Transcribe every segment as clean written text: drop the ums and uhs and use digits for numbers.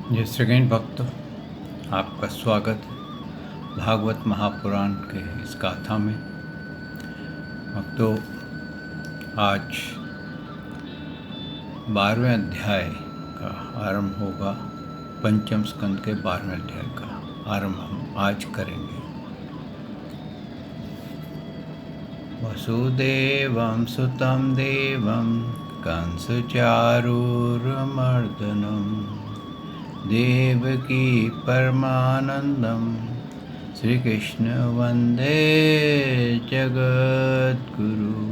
जय श्री कृष्ण भक्तों, आपका स्वागत है भागवत महापुराण के इस गाथा में। भक्तों, आज 12वें अध्याय का आरंभ होगा। पंचम स्कंद के 12वें अध्याय का आरंभ हम आज करेंगे। वसुदेवं सुतं देवं कंसचारूरमर्दनं देवकी परमानंदम श्रीकृष्ण वंदे जगद्गुरु।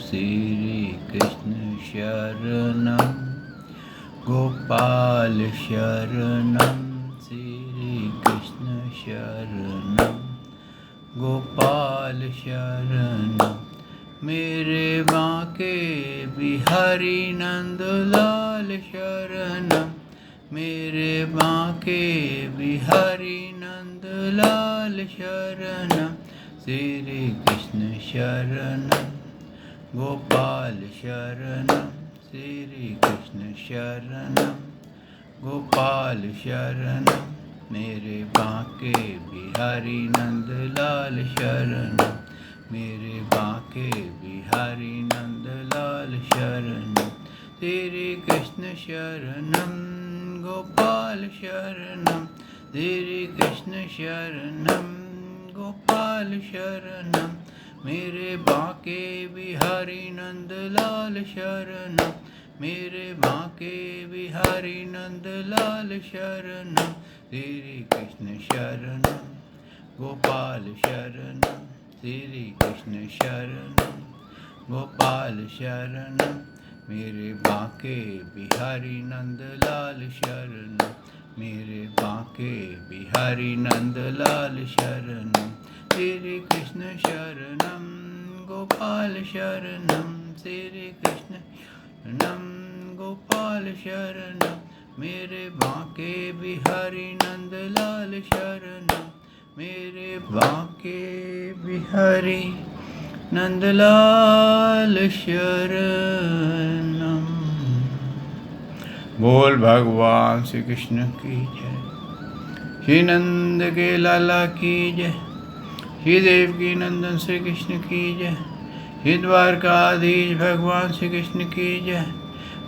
श्रीकृष्ण शरणं गोपाल शरणं, श्रीकृष्ण शरणं गोपाल शरणं। मेरे बांके बिहारी नंदलाल शरणं, मेरे बांके बिहारी नंदलाल शरणं। श्री कृष्ण शरणं गोपाल शरणं, श्री कृष्ण शरणं गोपाल शरणं। मेरे बांके बिहारी नंदलाल शरणं, मेरे बांके बिहारी नंदलाल शरणं। श्री कृष्ण शरणं गोपाल शरणं, श्री कृष्ण शरणं गोपाल शरणं। मेरे बांके बिहारी नंदलाल शरणं, मेरे बांके बिहारी नंदलाल शरणं। श्री कृष्ण शरणं गोपाल शरणं, श्री कृष्ण शरणं गोपाल शरणं। मेरे बांके बिहारी नंदलाल शरणं, मेरे बांके बिहारी नंदलाल शरणं। श्री कृष्ण शरणं गोपाल शरणं, श्री कृष्ण शरणं गोपाल शरणं। मेरे बांके बिहारी नंदलाल शरणं, मेरे बांके बिहारी नंदलाल शरणं। बोल भगवान श्री कृष्ण की जय, श्री नंद के लाला की जय, श्री देवकी नंदन श्री कृष्ण की जय, श्री द्वारकाधीश भगवान श्री कृष्ण की जय।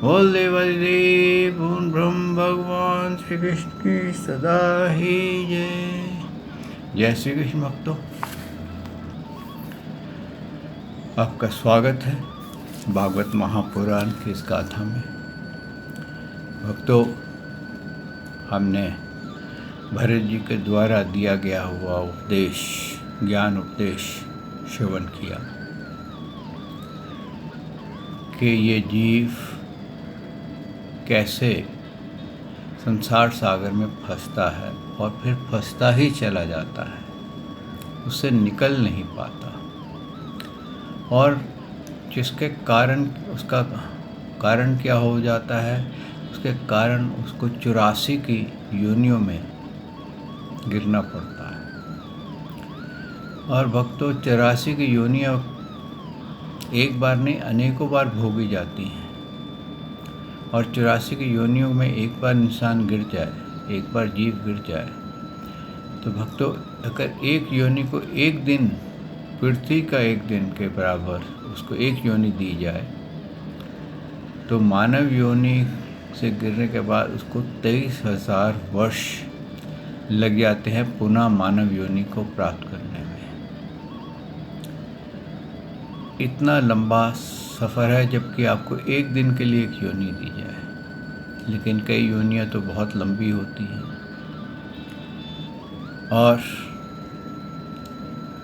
बोल देवादिदेव पूर्ण ब्रह्म भगवान श्री कृष्ण की सदा ही जय। जय श्री कृष्ण भक्तों, आपका स्वागत है भागवत महापुराण की इस गाथा में। भक्तों, हमने भरत जी के द्वारा दिया गया हुआ उपदेश, ज्ञान उपदेश श्रवण किया कि ये जीव कैसे संसार सागर में फंसता है और फिर फंसता ही चला जाता है, उससे निकल नहीं पाता। और जिसके कारण, उसका कारण क्या हो जाता है, उसके कारण उसको 84 की योनियों में गिरना पड़ता है। और भक्तों, 84 की योनियाँ एक बार नहीं अनेकों बार भोगी जाती हैं। और 84 की योनियों में एक बार इंसान गिर जाए, एक बार जीव गिर जाए, तो भक्तों, अगर एक योनि को एक दिन, पृथ्वी का एक दिन के बराबर उसको एक योनि दी जाए, तो मानव योनि से गिरने के बाद उसको 23,000 वर्ष लग जाते हैं पुनः मानव योनि को प्राप्त करने में। इतना लंबा सफ़र है, जबकि आपको एक दिन के लिए एक योनि दी जाए। लेकिन कई योनियाँ तो बहुत लंबी होती हैं और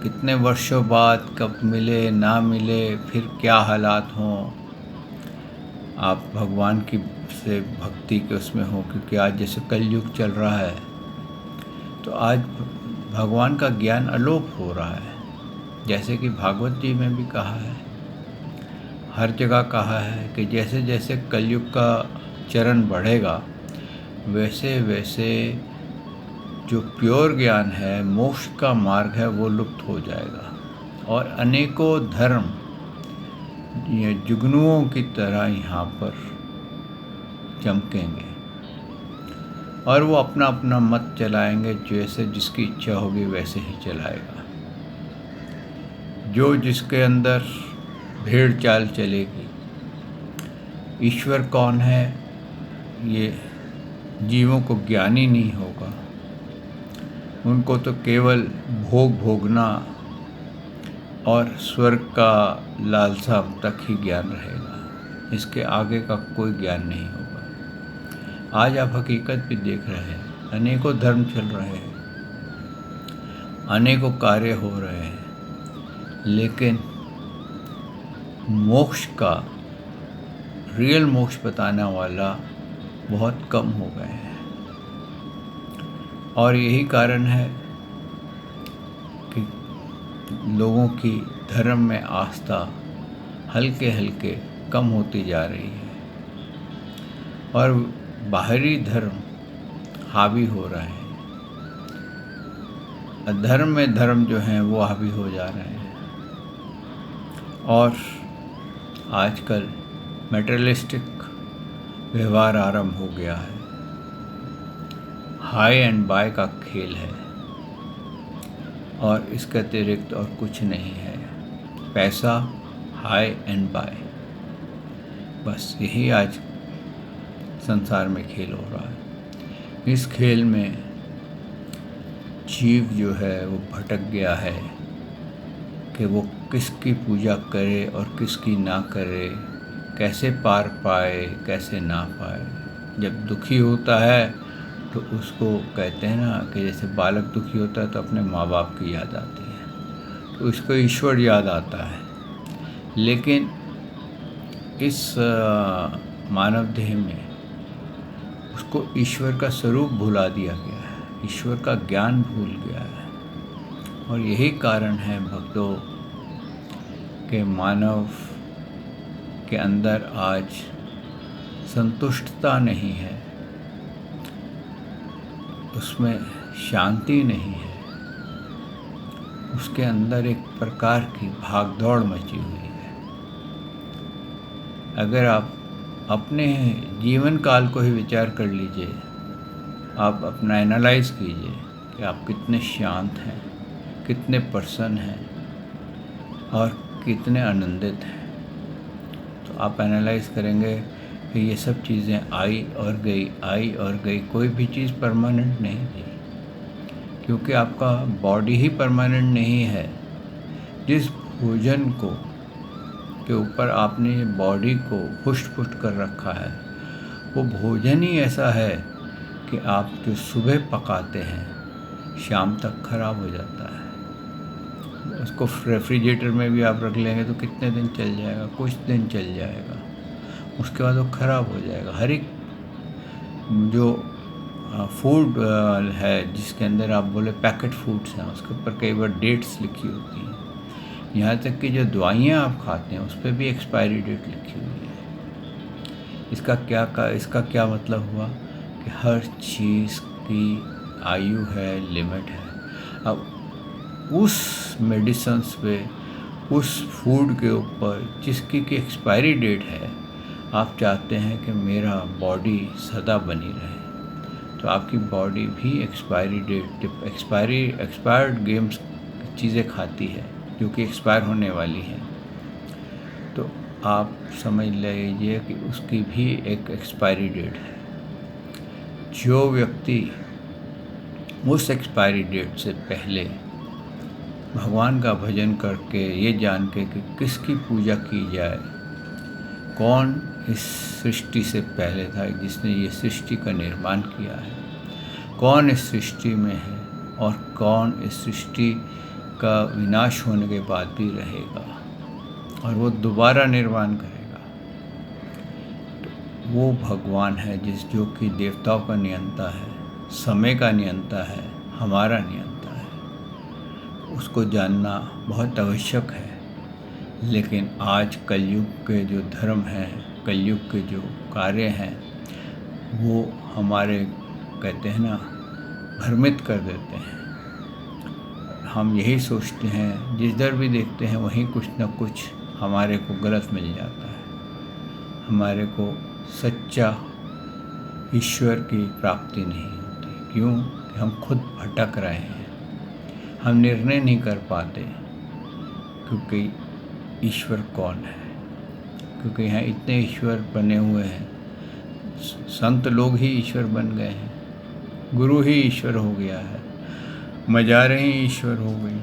कितने वर्षों बाद कब मिले ना मिले, फिर क्या हालात हों, आप भगवान की से भक्ति के उसमें हो। क्योंकि आज जैसे कलयुग चल रहा है, तो आज भगवान का ज्ञान अलोप हो रहा है। जैसे कि भागवत जी में भी कहा है, हर जगह कहा है कि जैसे जैसे कलयुग का चरण बढ़ेगा, वैसे वैसे जो प्योर ज्ञान है, मोक्ष का मार्ग है, वो लुप्त हो जाएगा। और अनेकों धर्म ये जुगनुओं की तरह यहाँ पर चमकेंगे। और वो अपना अपना मत चलाएंगे, जैसे जिसकी इच्छा होगी वैसे ही चलाएगा। जो जिसके अंदर भेड़ चाल चलेगी। ईश्वर कौन है, ये जीवों को ज्ञान ही नहीं होगा। उनको तो केवल भोग भोगना और स्वर्ग का लालसा तक ही ज्ञान रहेगा। इसके आगे का कोई ज्ञान नहीं होगा। आज आप हकीकत भी देख रहे हैं, अनेकों धर्म चल रहे हैं, अनेकों कार्य हो रहे हैं, लेकिन मोक्ष का, रियल मोक्ष बताने वाला बहुत कम हो गए हैं। और यही कारण है कि लोगों की धर्म में आस्था हल्के हल्के कम होती जा रही है और बाहरी धर्म हावी हो रहे हैं। अधर्म में धर्म जो हैं वो हावी हो जा रहे हैं। और आजकल मटेरियलिस्टिक व्यवहार आरंभ हो गया है। हाई एंड बाय का खेल है और इसके अतिरिक्त और कुछ नहीं है। पैसा, हाई एंड बाय, बस यही आज संसार में खेल हो रहा है। इस खेल में जीव जो है वो भटक गया है कि वो किसकी पूजा करे और किसकी ना करे, कैसे पार पाए कैसे ना पाए। जब दुखी होता है तो उसको कहते हैं ना कि जैसे बालक दुखी होता है तो अपने माँ बाप की याद आती है, तो इसको ईश्वर याद आता है। लेकिन इस मानव देह में उसको ईश्वर का स्वरूप भुला दिया गया है, ईश्वर का ज्ञान भूल गया है। और यही कारण है भक्तों के मानव के अंदर आज संतुष्टता नहीं है, उसमें शांति नहीं है, उसके अंदर एक प्रकार की भागदौड़ मची हुई है। अगर आप अपने जीवन काल को ही विचार कर लीजिए, आप अपना एनालाइज कीजिए कि आप कितने शांत हैं, कितने प्रसन्न हैं और कितने आनंदित हैं, तो आप एनालाइज करेंगे कि ये सब चीज़ें आई और गई, कोई भी चीज़ परमानेंट नहीं थी, क्योंकि आपका बॉडी ही परमानेंट नहीं है। जिस भोजन को के ऊपर आपने बॉडी को पुष्ट कर रखा है, वो भोजन ही ऐसा है कि आप जो सुबह पकाते हैं शाम तक खराब हो जाता है। उसको रेफ्रिजरेटर में भी आप रख लेंगे तो कितने दिन चल जाएगा, कुछ दिन चल जाएगा, उसके बाद वो ख़राब हो जाएगा। हर एक जो फूड है जिसके अंदर आप बोले पैकेट फूड्स हैं, उसके ऊपर कई बार डेट्स लिखी होती हैं। यहाँ तक कि जो दवाइयाँ आप खाते हैं उस पर भी एक्सपायरी डेट लिखी हुई है। इसका क्या मतलब हुआ कि हर चीज़ की आयु है, लिमिट है। अब उस मेडिसिन्स पे, उस फूड के ऊपर जिसकी की एक्सपायरी डेट है, आप चाहते हैं कि मेरा बॉडी सदा बनी रहे, तो आपकी बॉडी भी एक्सपायर्ड गेम्स चीज़ें खाती है जो कि एक्सपायर होने वाली है। तो आप समझ लीजिए कि उसकी भी एक एक्सपायरी डेट है। जो व्यक्ति उस एक्सपायरी डेट से पहले भगवान का भजन करके ये जान के कि किसकी पूजा की जाए, कौन इस सृष्टि से पहले था जिसने ये सृष्टि का निर्माण किया है, कौन इस सृष्टि में है और कौन इस सृष्टि का विनाश होने के बाद भी रहेगा और वो दोबारा निर्माण करेगा, तो वो भगवान है जो कि देवताओं का नियंता है, समय का नियंता है, हमारा नियंता है। उसको जानना बहुत आवश्यक है। लेकिन आज कलयुग के जो धर्म हैं, कलयुग के जो कार्य हैं, वो हमारे कहते हैं ना भ्रमित कर देते हैं। हम यही सोचते हैं, जिस दर भी देखते हैं वहीं कुछ न कुछ हमारे को गलत मिल जाता है, हमारे को सच्चा ईश्वर की प्राप्ति नहीं होती। क्यों? कि हम खुद भटक रहे हैं, हम निर्णय नहीं कर पाते। क्योंकि ईश्वर कौन है? क्योंकि यहाँ इतने ईश्वर बने हुए हैं, संत लोग ही ईश्वर बन गए हैं, गुरु ही ईश्वर हो गया है, मजारें ही ईश्वर हो गई,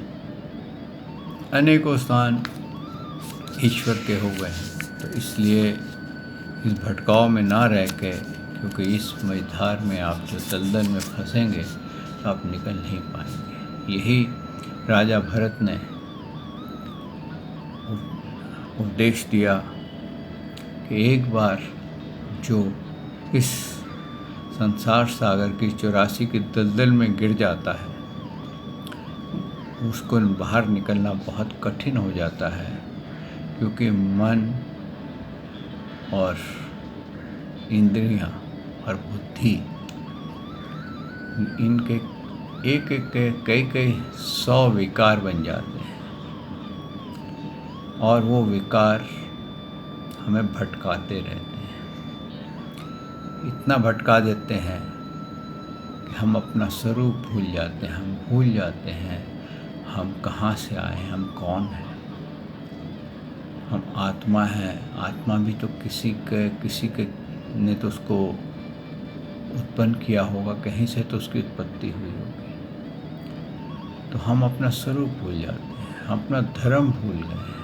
अनेकों स्थान ईश्वर के हो गए हैं। तो इसलिए इस भटकाव में ना रह के, क्योंकि इस मझधार में आप जो दलदल में फंसेंगे तो आप निकल नहीं पाएंगे। यही राजा भरत ने उपदेश दिया कि एक बार जो इस संसार सागर की 84 की दलदल में गिर जाता है, उसको बाहर निकलना बहुत कठिन हो जाता है। क्योंकि मन और इंद्रियां और बुद्धि, इनके एक एक के कई 100 विकार बन जाते हैं, और वो विकार हमें भटकाते रहते हैं। इतना भटका देते हैं कि हम अपना स्वरूप भूल जाते हैं, हम भूल जाते हैं हम कहाँ से आए, हम कौन हैं। हम आत्मा हैं। आत्मा भी तो किसी के ने तो उसको उत्पन्न किया होगा, कहीं से तो उसकी उत्पत्ति हुई होगी। तो हम अपना स्वरूप भूल जाते हैं, हम अपना धर्म भूल गए हैं।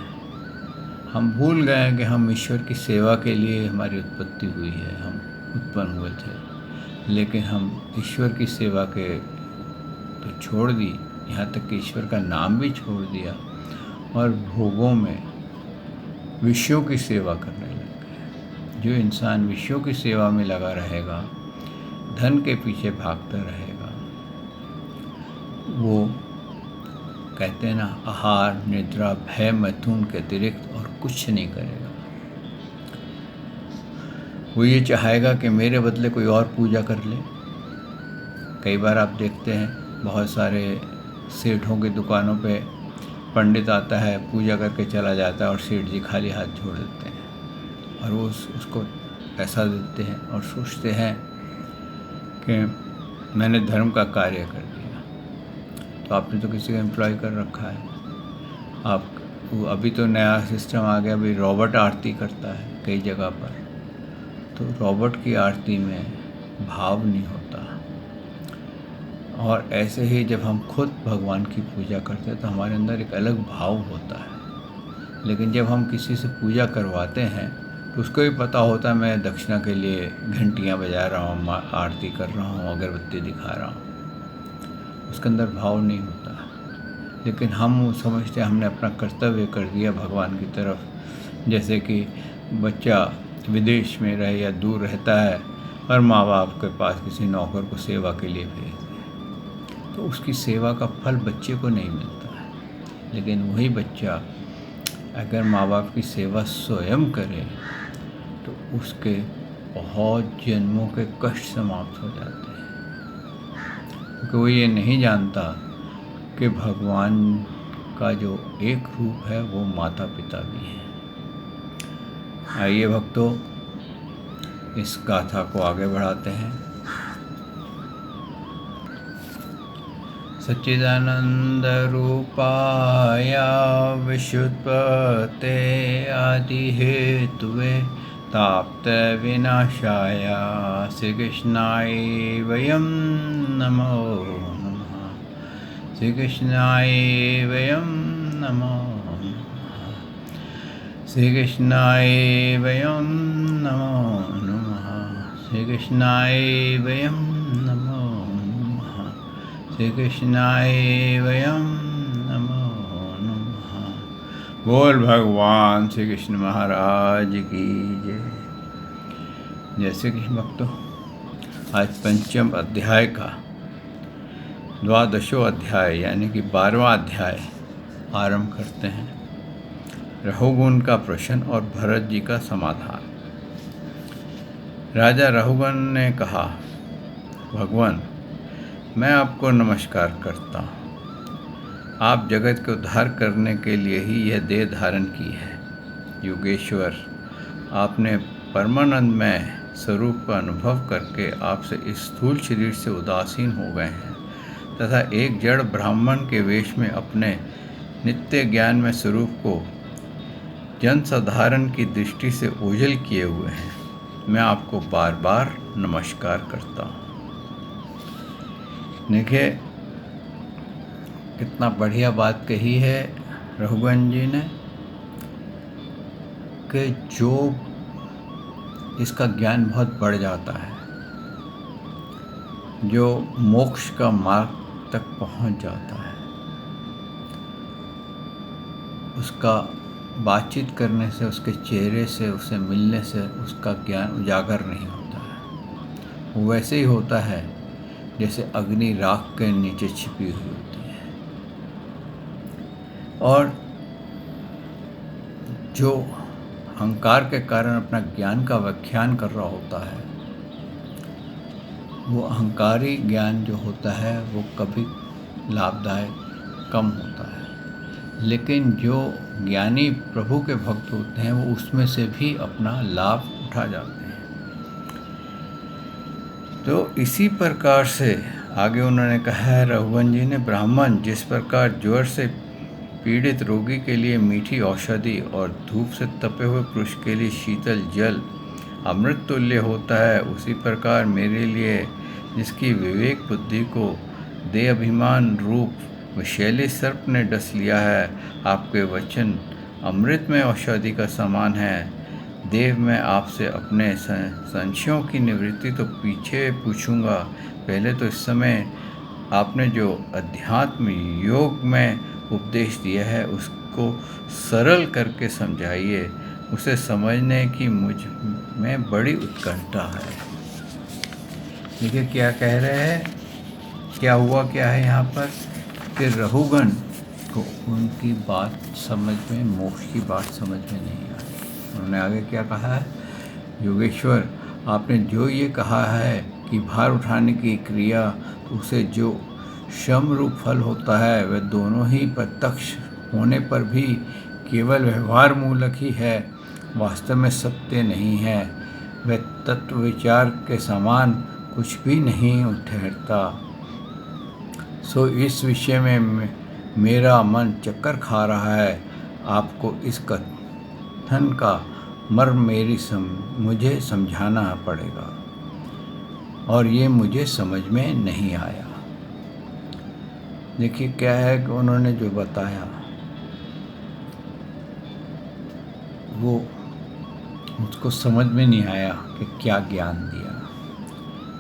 हम भूल गए हैं कि हम ईश्वर की सेवा के लिए हमारी उत्पत्ति हुई है, हम उत्पन्न हुए थे। लेकिन हम ईश्वर की सेवा के तो छोड़ दी, यहाँ तक कि ईश्वर का नाम भी छोड़ दिया, और भोगों में विषयों की सेवा करने लग गए। जो इंसान विषयों की सेवा में लगा रहेगा, धन के पीछे भागता रहेगा, वो कहते हैं ना, आहार निद्रा भय मैथुन के अतिरिक्त और कुछ नहीं करेगा। वो ये चाहेगा कि मेरे बदले कोई और पूजा कर ले। कई बार आप देखते हैं बहुत सारे सेठों की दुकानों पे पंडित आता है, पूजा करके चला जाता है, और सेठ जी खाली हाथ छोड़ देते हैं, और वो उसको पैसा देते हैं और सोचते हैं कि मैंने धर्म का कार्य कर दिया। तो आपने तो किसी का एम्प्लॉय कर रखा है। आप अभी तो नया सिस्टम आ गया, अभी रॉबर्ट आरती करता है कई जगह पर। तो रॉबर्ट की आरती में भाव नहीं होता। और ऐसे ही जब हम खुद भगवान की पूजा करते हैं तो हमारे अंदर एक अलग भाव होता है। लेकिन जब हम किसी से पूजा करवाते हैं तो उसको भी पता होता है मैं दक्षिणा के लिए घंटियाँ बजा रहा हूँ, आरती कर रहा हूँ, अगरबत्ती दिखा रहा हूँ, उसके अंदर भाव नहीं होता। लेकिन हम समझते हैं हमने अपना कर्तव्य कर दिया भगवान की तरफ। जैसे कि बच्चा विदेश में रहे या दूर रहता है और माँ बाप के पास किसी नौकर को सेवा के लिए भेज दे, तो उसकी सेवा का फल बच्चे को नहीं मिलता है। लेकिन वही बच्चा अगर माँ बाप की सेवा स्वयं करे तो उसके बहुत जन्मों के कष्ट समाप्त हो जाते हैं। क्योंकि वो ये नहीं जानता कि भगवान का जो एक रूप है वो माता पिता भी है। आइए भक्तों, इस गाथा को आगे बढ़ाते हैं। सच्चिदानंद रूपाय विशुद्धपते आदि हेतुवे ताप्त विनाशाय श्री कृष्णाय वयं नमो नमः। श्री कृष्णाय वयं नमो नमः। श्री कृष्णाय वयं नमो नमः। श्री कृष्णाय वयं नमो नमः। श्री कृष्णाय वयं नमो नमः। बोल भगवान श्री कृष्ण महाराज की जय। जय श्री कृष्ण भक्तों, आज पंचम अध्याय का 12वां अध्याय यानी कि 12वां अध्याय आरंभ करते हैं। रहुगुण का प्रश्न और भरत जी का समाधान। राजा रहुगण ने कहा, भगवान मैं आपको नमस्कार करता हूँ। आप जगत के उद्धार करने के लिए ही यह देह धारण की है। योगेश्वर, आपने परमानंद में स्वरूप का अनुभव करके आपसे इस स्थूल शरीर से उदासीन हो गए हैं तथा एक जड़ ब्राह्मण के वेश में अपने नित्य ज्ञान में स्वरूप को जनसाधारण की दृष्टि से ओझल किए हुए हैं, मैं आपको बार बार नमस्कार करता हूँ। देखिए कितना बढ़िया बात कही है रघुवंश जी ने कि जो इसका ज्ञान बहुत बढ़ जाता है, जो मोक्ष का मार्ग तक पहुंच जाता है, उसका बातचीत करने से, उसके चेहरे से, उससे मिलने से उसका ज्ञान उजागर नहीं होता है। वो वैसे ही होता है जैसे अग्नि राख के नीचे छिपी हुई होती है। और जो अहंकार के कारण अपना ज्ञान का व्याख्यान कर रहा होता है, वो अहंकारी ज्ञान जो होता है वो कभी लाभदायक कम होता है, लेकिन जो ज्ञानी प्रभु के भक्त होते हैं वो उसमें से भी अपना लाभ उठा जाते हैं। तो इसी प्रकार से आगे उन्होंने कहा है रघुवंश जी ने, ब्राह्मण जिस प्रकार ज्वर से पीड़ित रोगी के लिए मीठी औषधि और धूप से तपे हुए पुरुष के लिए शीतल जल अमृत तुल्य होता है, उसी प्रकार मेरे लिए जिसकी विवेक बुद्धि को दे अभिमान रूप विषैले सर्प ने डस लिया है, आपके वचन अमृत में औषधि का समान है। देव, मैं आपसे अपने संशयों की निवृत्ति तो पीछे पूछूंगा, पहले तो इस समय आपने जो अध्यात्म योग में उपदेश दिया है उसको सरल करके समझाइए, उसे समझने की मुझ में बड़ी उत्कंठा है। देखिए क्या कह रहे हैं, क्या हुआ क्या है यहाँ पर कि रघुगण को उनकी बात समझ में, मोक्ष की बात समझ में नहीं आई। उन्होंने आगे क्या कहा है, योगेश्वर आपने जो ये कहा है कि भार उठाने की क्रिया उसे जो श्रम रूप फल होता है वह दोनों ही प्रत्यक्ष होने पर भी केवल व्यवहार मूलक ही है, वास्तव में सत्य नहीं है, वह तत्व विचार के समान कुछ भी नहीं ठहरता। सो इस विषय में मेरा मन चक्कर खा रहा है, आपको इस कथन का मर्म मुझे समझाना पड़ेगा और ये मुझे समझ में नहीं आया। देखिए क्या है कि उन्होंने जो बताया वो मुझको समझ में नहीं आया कि क्या ज्ञान दिया,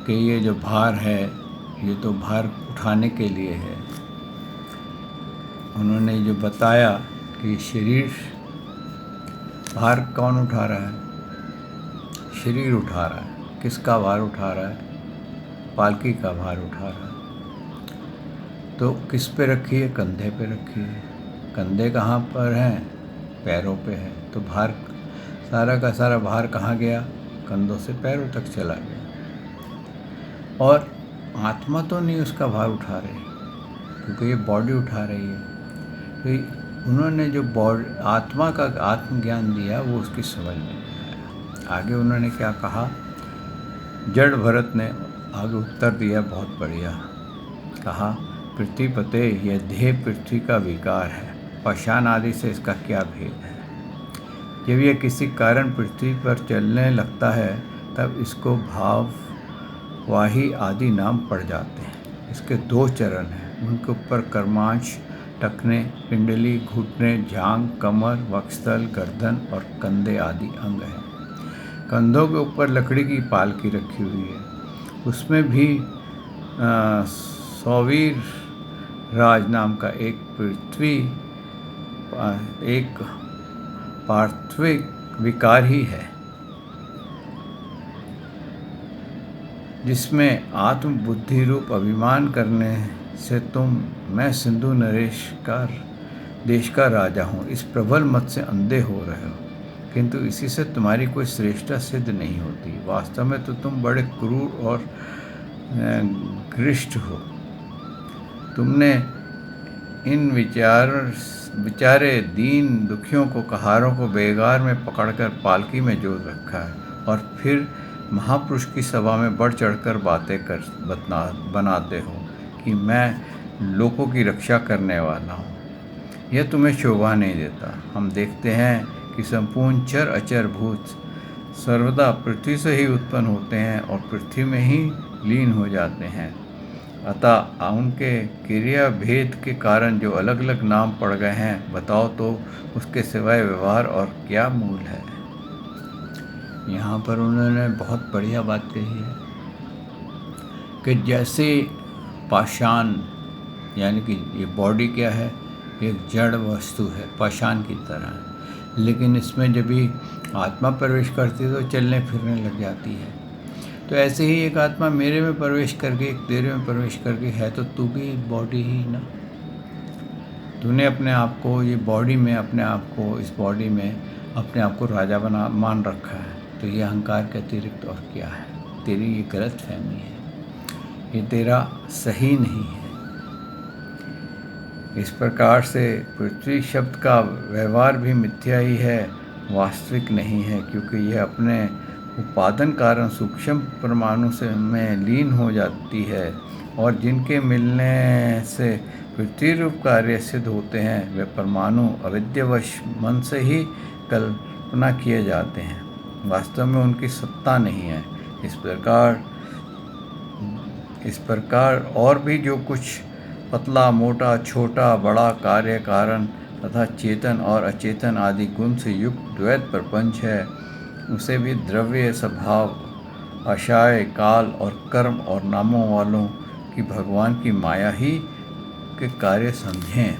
कि ये जो भार है ये तो भार उठाने के लिए है। उन्होंने जो बताया कि शरीर भार कौन उठा रहा है, शरीर उठा रहा है। किसका भार उठा रहा है, पालकी का भार उठा रहा है। तो किस पे रखी है, कंधे पे रखी है। कंधे कहाँ पर हैं, पैरों पे है। तो भार सारा का सारा भार कहाँ गया, कंधों से पैरों तक चला गया। और आत्मा तो नहीं उसका भार उठा रही, क्योंकि ये बॉडी उठा रही है। तो उन्होंने जो आत्मा का आत्मज्ञान दिया वो उसकी समझ में नहीं आया। आगे उन्होंने क्या कहा, जड़ भरत ने आगे उत्तर दिया, बहुत बढ़िया कहा, पृथ्वीपते यह देह पृथ्वी का विकार है, पाषाण आदि से इसका क्या भेद है। जब यह किसी कारण पृथ्वी पर चलने लगता है तब इसको भाव वाही आदि नाम पड़ जाते हैं। इसके 2 चरण हैं, उनके ऊपर कर्मांश, टखने, पिंडली, घुटने, जांघ, कमर, वक्षस्थल, गर्दन और कंधे आदि अंग हैं। कंधों के ऊपर लकड़ी की पालकी रखी हुई है, उसमें भी सौवीर राज नाम का एक पार्थिविक विकार ही है, जिसमें आत्म बुद्धि रूप अभिमान करने से मैं सिंधु नरेश का देश का राजा हूँ, इस प्रबल मत से अंधे हो रहे हो, किंतु इसी से तुम्हारी कोई श्रेष्ठता सिद्ध नहीं होती। वास्तव में तो तुम बड़े क्रूर और घृष्ट हो। तुमने इन बेचारे दीन दुखियों को, कहारों को बेगार में पकड़कर पालकी में जोत रखा है और फिर महापुरुष की सभा में बढ़ चढ़कर बातें बनाते हो कि मैं लोगों की रक्षा करने वाला हूँ। यह तुम्हें शोभा नहीं देता। हम देखते हैं कि संपूर्ण चर अचर भूत सर्वदा पृथ्वी से ही उत्पन्न होते हैं और पृथ्वी में ही लीन हो जाते हैं। अतः उनके क्रिया भेद के कारण जो अलग अलग नाम पड़ गए हैं, बताओ तो उसके सिवाय व्यवहार और क्या मूल है। यहाँ पर उन्होंने बहुत बढ़िया बात कही है कि जैसे पाषाण, यानी कि ये बॉडी क्या है, एक जड़ वस्तु है, पाषाण की तरह है, लेकिन इसमें जब भी आत्मा प्रवेश करती है तो चलने फिरने लग जाती है। तो ऐसे ही एक आत्मा मेरे में प्रवेश करके, एक तेरे में प्रवेश करके है, तो तू भी बॉडी ही ना। तूने अपने आप को ये बॉडी में, अपने आप को इस बॉडी में अपने आप को राजा मान रखा है। तो ये अहंकार के अतिरिक्त और क्या है? तेरी ये गलत फहमी है, ये तेरा सही नहीं है। इस प्रकार से पृथ्वी शब्द का व्यवहार भी मिथ्या ही है, वास्तविक नहीं है, क्योंकि यह अपने उपादान कारण सूक्ष्म परमाणु से में लीन हो जाती है और जिनके मिलने से पृथ्वी रूप कार्य सिद्ध होते हैं, वे परमाणु अविद्यावश मन से ही कल्पना किए जाते हैं। वास्तव में उनकी सत्ता नहीं है। इस प्रकार और भी जो कुछ पतला, मोटा, छोटा, बड़ा, कार्य कारण तथा चेतन और अचेतन आदि गुण से युक्त द्वैत प्रपंच है, उसे भी द्रव्य स्वभाव, आशय, काल और कर्म और नामों वालों की भगवान की माया ही के कार्य समझें।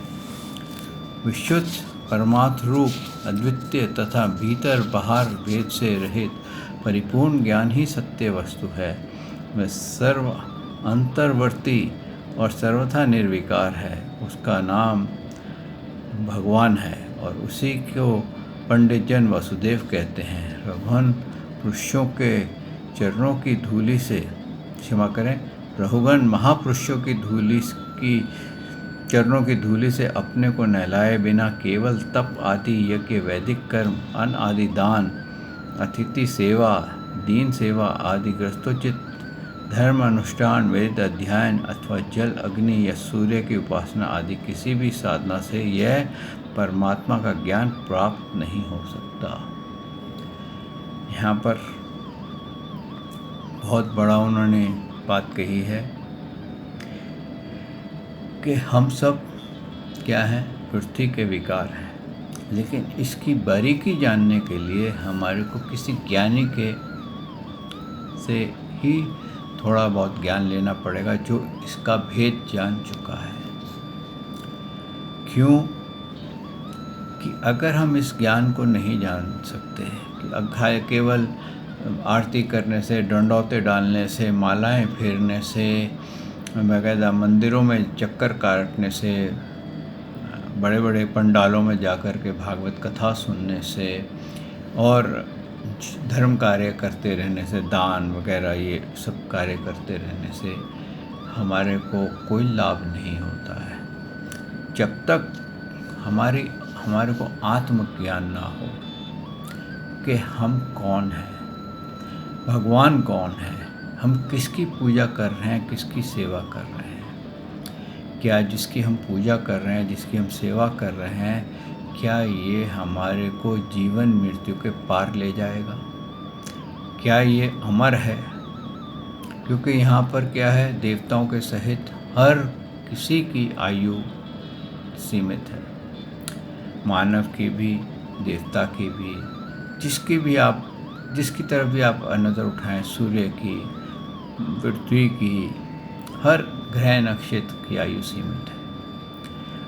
विशुद्ध परमार्थ रूप, अद्वितीय तथा भीतर बाहर भेद से रहित परिपूर्ण ज्ञान ही सत्य वस्तु है। वह सर्व अंतर्वर्ती और सर्वथा निर्विकार है। उसका नाम भगवान है और उसी को पंडित जन वासुदेव कहते हैं। रघुगण पुरुषों के चरणों की धूलि से, क्षमा करें, रघुगण महापुरुषों की चरणों की धूलि से अपने को नहलाए बिना केवल तप आदि यज्ञ, वैदिक कर्म, अन्न आदि दान, अतिथि सेवा, दीन सेवा आदि ग्रस्तोचित धर्म अनुष्ठान, वेद अध्ययन अथवा जल, अग्नि या सूर्य की उपासना आदि किसी भी साधना से यह परमात्मा का ज्ञान प्राप्त नहीं हो सकता। यहाँ पर बहुत बड़ा उन्होंने बात कही है कि हम सब क्या हैं, पृथ्वी के विकार हैं, लेकिन इसकी बारीकी जानने के लिए हमारे को किसी ज्ञानी के से ही थोड़ा बहुत ज्ञान लेना पड़ेगा, जो इसका भेद जान चुका है। क्यों कि अगर हम इस ज्ञान को नहीं जान सकते कि केवल आरती करने से, डंडौते डालने से, मालाएं फेरने से, बाकायदा मंदिरों में चक्कर काटने से, बड़े बड़े पंडालों में जाकर के भागवत कथा सुनने से और धर्म कार्य करते रहने से, दान वगैरह ये सब कार्य करते रहने से हमारे को कोई लाभ नहीं होता है, जब तक हमारे को आत्मज्ञान ना हो कि हम कौन हैं, भगवान कौन है, हम किसकी पूजा कर रहे हैं, किसकी सेवा कर रहे हैं। क्या जिसकी हम पूजा कर रहे हैं, जिसकी हम सेवा कर रहे हैं, क्या ये हमारे को जीवन मृत्यु के पार ले जाएगा? क्या ये अमर है? क्योंकि यहाँ पर क्या है, देवताओं के सहित हर किसी की आयु सीमित है, मानव की भी, देवता की भी, जिसकी तरफ भी आप नज़र उठाएं, सूर्य की, पृथ्वी की, हर ग्रह नक्षत्र की आयु सीमित है।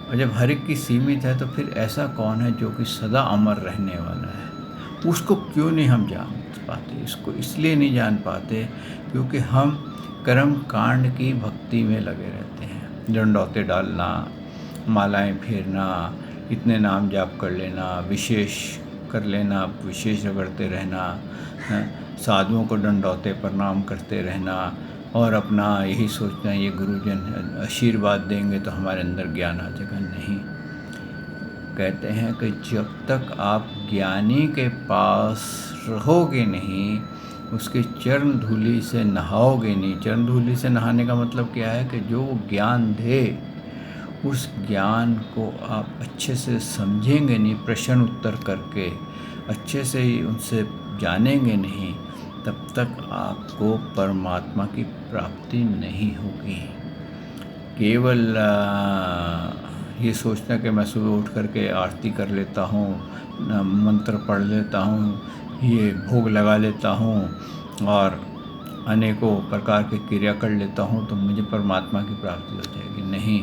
और जब हर एक की सीमित है तो फिर ऐसा कौन है जो कि सदा अमर रहने वाला है? उसको क्यों नहीं हम जान पाते? इसको इसलिए नहीं जान पाते क्योंकि हम कर्म कांड की भक्ति में लगे रहते हैं। डंडौते डालना, मालाएं फेरना, इतने नाम जाप कर लेना, विशेष कर लेना, विशेष रगड़ते रहना, साधुओं को डंडौते प्रणाम करते रहना और अपना यही सोचना ये गुरुजन आशीर्वाद देंगे तो हमारे अंदर ज्ञान आ जाएगा। नहीं, कहते हैं कि जब तक आप ज्ञानी के पास रहोगे नहीं, उसके चरण धूलि से नहाओगे नहीं। चरण धूलि से नहाने का मतलब क्या है कि जो वो ज्ञान दे उस ज्ञान को आप अच्छे से समझेंगे नहीं, प्रश्न उत्तर करके अच्छे से ही उनसे जानेंगे नहीं, तब तक आपको परमात्मा की प्राप्ति नहीं होगी। केवल ये सोचना कि मैं सुबह उठ करके आरती कर लेता हूँ, मंत्र पढ़ लेता हूँ, ये भोग लगा लेता हूँ और अनेकों प्रकार के क्रिया कर लेता हूँ तो मुझे परमात्मा की प्राप्ति हो जाएगी। नहीं,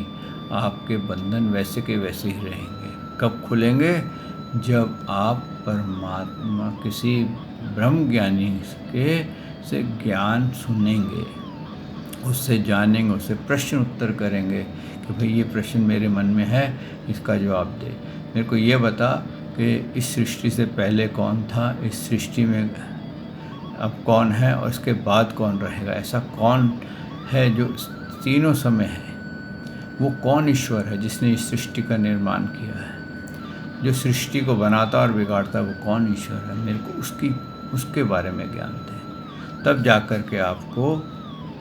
आपके बंधन वैसे के वैसे ही रहेंगे। कब खुलेंगे? जब आप परमात्मा किसी ब्रह्म ज्ञानी के से ज्ञान सुनेंगे, उससे जानेंगे, उससे प्रश्न उत्तर करेंगे कि भाई ये प्रश्न मेरे मन में है, इसका जवाब दे। मेरे को ये बता कि इस सृष्टि से पहले कौन था, इस सृष्टि में अब कौन है और इसके बाद कौन रहेगा। ऐसा कौन है जो तीनों समय है? वो कौन ईश्वर है जिसने इस सृष्टि का निर्माण किया है? जो सृष्टि को बनाता और बिगाड़ता है वो कौन ईश्वर है? मेरे को उसके बारे में ज्ञान दें, तब जाकर के आपको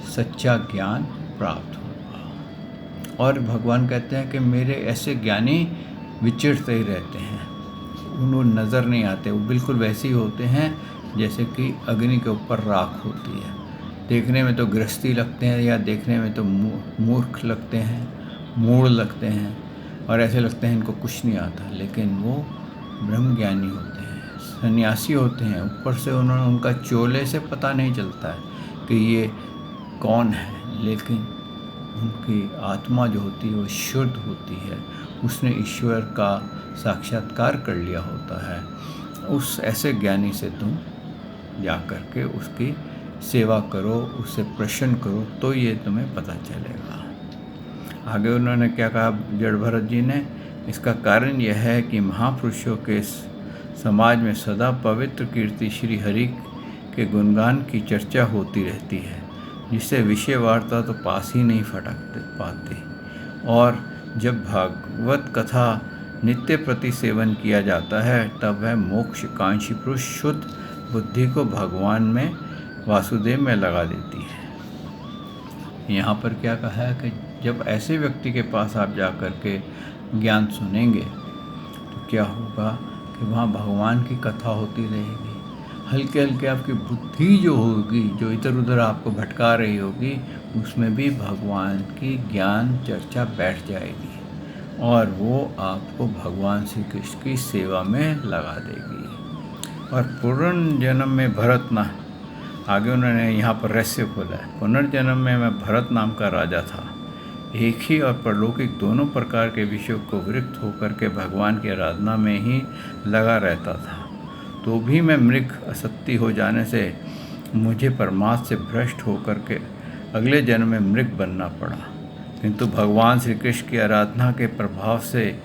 सच्चा ज्ञान प्राप्त होगा। और भगवान कहते हैं कि मेरे ऐसे ज्ञानी विचरते ही रहते हैं, उनको नज़र नहीं आते। वो बिल्कुल वैसे ही होते हैं जैसे कि अग्नि के ऊपर राख होती है। देखने में तो गृहस्थी लगते हैं या देखने में तो मूर्ख लगते हैं, मूढ़ लगते हैं और ऐसे लगते हैं इनको कुछ नहीं आता, लेकिन वो ब्रह्म ज्ञानी होते हैं, सन्यासी होते हैं। ऊपर से उनका चोले से पता नहीं चलता है कि ये कौन है, लेकिन उनकी आत्मा जो होती है वो शुद्ध होती है, उसने ईश्वर का साक्षात्कार कर लिया होता है। उस ऐसे ज्ञानी से तुम जा कर के उसकी सेवा करो, उससे प्रश्न करो, तो ये तुम्हें पता चलेगा। आगे उन्होंने क्या कहा जड़ भरत जी ने, इसका कारण यह है कि महापुरुषों के समाज में सदा पवित्र कीर्ति श्री हरि के गुणगान की चर्चा होती रहती है, जिससे विषय वार्ता तो पास ही नहीं फटक पाते। और जब भागवत कथा नित्य प्रति सेवन किया जाता है तब वह मोक्ष कांक्षी पुरुष शुद्ध बुद्धि को भगवान में वासुदेव में लगा देती है। यहाँ पर क्या कहा है कि जब ऐसे व्यक्ति के पास आप जा कर के ज्ञान सुनेंगे तो क्या होगा कि वहाँ भगवान की कथा होती रहेगी। हल्के हल्के आपकी बुद्धि जो होगी, जो इधर उधर आपको भटका रही होगी, उसमें भी भगवान की ज्ञान चर्चा बैठ जाएगी और वो आपको भगवान श्री कृष्ण की सेवा में लगा देगी। और पुनर्जन्म में भरत ना, आगे उन्होंने यहाँ पर रहस्य खोला है। पुनर्जन्म में मैं भरत नाम का राजा था, एक ही और परलौकिक दोनों प्रकार के विषयों को विरक्त होकर के भगवान की आराधना में ही लगा रहता था। तो भी मैं मृग असत्य हो जाने से मुझे परमात्मा से भ्रष्ट होकर के अगले जन्म में मृग बनना पड़ा, किंतु भगवान श्री कृष्ण की आराधना के प्रभाव से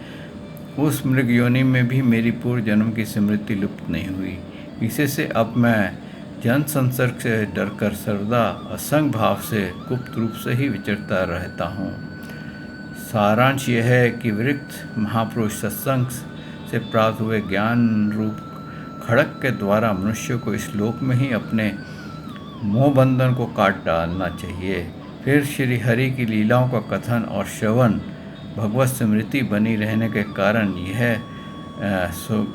उस मृग योनि में भी मेरी पूर्व जन्म की स्मृति लुप्त नहीं हुई। इसी से अब मैं जन संसर्ग से डरकर सर्वदा असंग भाव से गुप्त रूप से ही विचरता रहता हूँ। सारांश यह है कि विरक्त महापुरुष सत्संग से प्राप्त हुए ज्ञान रूप खड़क के द्वारा मनुष्य को इस लोक में ही अपने मोह बंधन को काट डालना चाहिए। फिर श्री हरि की लीलाओं का कथन और श्रवण भगवत स्मृति बनी रहने के कारण यह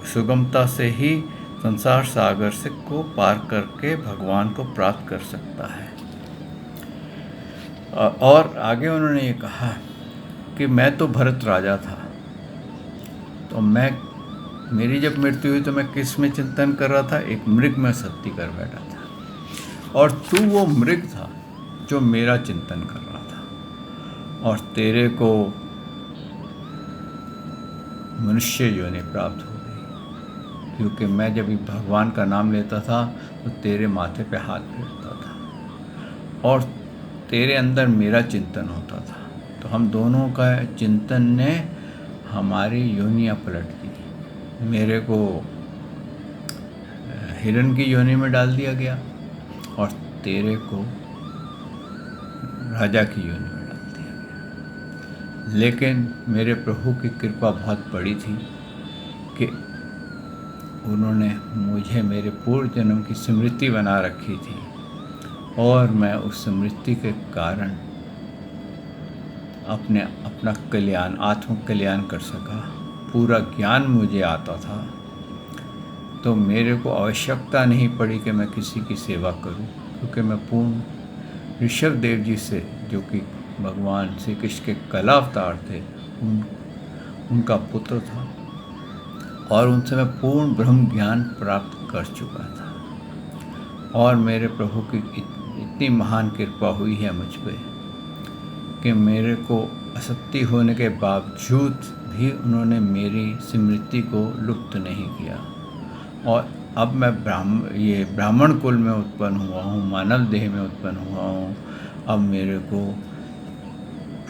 सुगमता से ही संसार सागर से को पार करके भगवान को प्राप्त कर सकता है। और आगे उन्होंने ये कहा कि मैं तो भरत राजा था, तो मेरी जब मृत्यु हुई तो मैं किस में चिंतन कर रहा था? एक मृग में सत्य कर बैठा था, और तू वो मृग था जो मेरा चिंतन कर रहा था, और तेरे को मनुष्य योनि प्राप्त हो गई, क्योंकि मैं जब भगवान का नाम लेता था तो तेरे माथे पे हाथ फेरता था और तेरे अंदर मेरा चिंतन होता था। तो हम दोनों का चिंतन ने हमारी योनियाँ पलट दी। मेरे को हिरण की योनि में डाल दिया गया और तेरे को राजा की योनि में डाल दिया गया। लेकिन मेरे प्रभु की कृपा बहुत बड़ी थी कि उन्होंने मुझे मेरे पूर्व जन्म की स्मृति बना रखी थी और मैं उस स्मृति के कारण अपना कल्याण, आत्म कल्याण कर सका। पूरा ज्ञान मुझे आता था, तो मेरे को आवश्यकता नहीं पड़ी कि मैं किसी की सेवा करूं, क्योंकि मैं पूर्ण ऋषभ देव जी से, जो कि भगवान श्री कृष्ण के कला अवतार थे, उनका पुत्र था और उनसे मैं पूर्ण ब्रह्म ज्ञान प्राप्त कर चुका था। और मेरे प्रभु की इतनी महान कृपा हुई है मुझ पे कि मेरे को असत्य होने के बावजूद भी उन्होंने मेरी स्मृति को लुप्त नहीं किया। और अब मैं ब्राह्मण कुल में उत्पन्न हुआ हूँ, मानव देह में उत्पन्न हुआ हूँ। अब मेरे को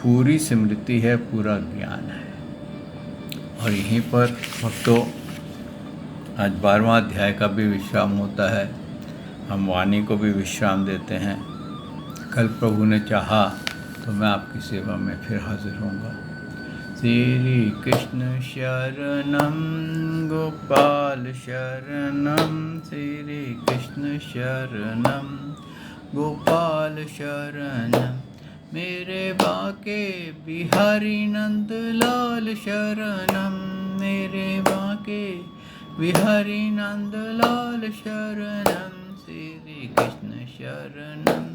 पूरी स्मृति है, पूरा ज्ञान है। और यहीं पर भक्तों, आज 12वां अध्याय का भी विश्राम होता है। हम वाणी को भी विश्राम देते हैं। कल प्रभु ने चाहा तो मैं आपकी सेवा में फिर हाजिर होऊंगा। श्री कृष्ण शरणम गोपाल शरणम, श्री कृष्ण शरणम गोपाल शरणम, मेरे बाके बिहारी नंद लाल शरणम, मेरे बाके बिहारी नंद लाल शरणम, श्री कृष्ण शरणम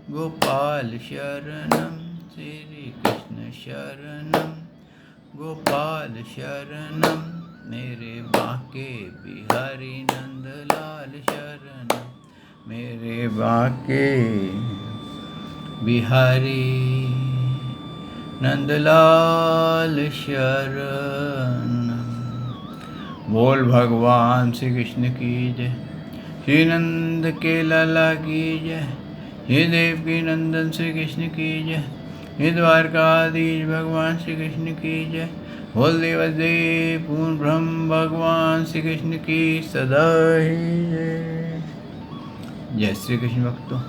गोपाल शरणम, श्री कृष्ण शरणम गोपाल शरणम, मेरे बाके बिहारी नंद लाल शरणम, मेरे बाके बिहारी नंदलाल शरणम। बोल भगवान श्री कृष्ण की जय, श्री नंद के लाला की जय, हे देव की नंदन श्री कृष्ण की जय, हे द्वारकाधीश भगवान श्री कृष्ण की जय, बोल देवदेव पूर्ण ब्रह्म भगवान श्री कृष्ण की सदा ही जय। जय श्री कृष्ण भक्तों।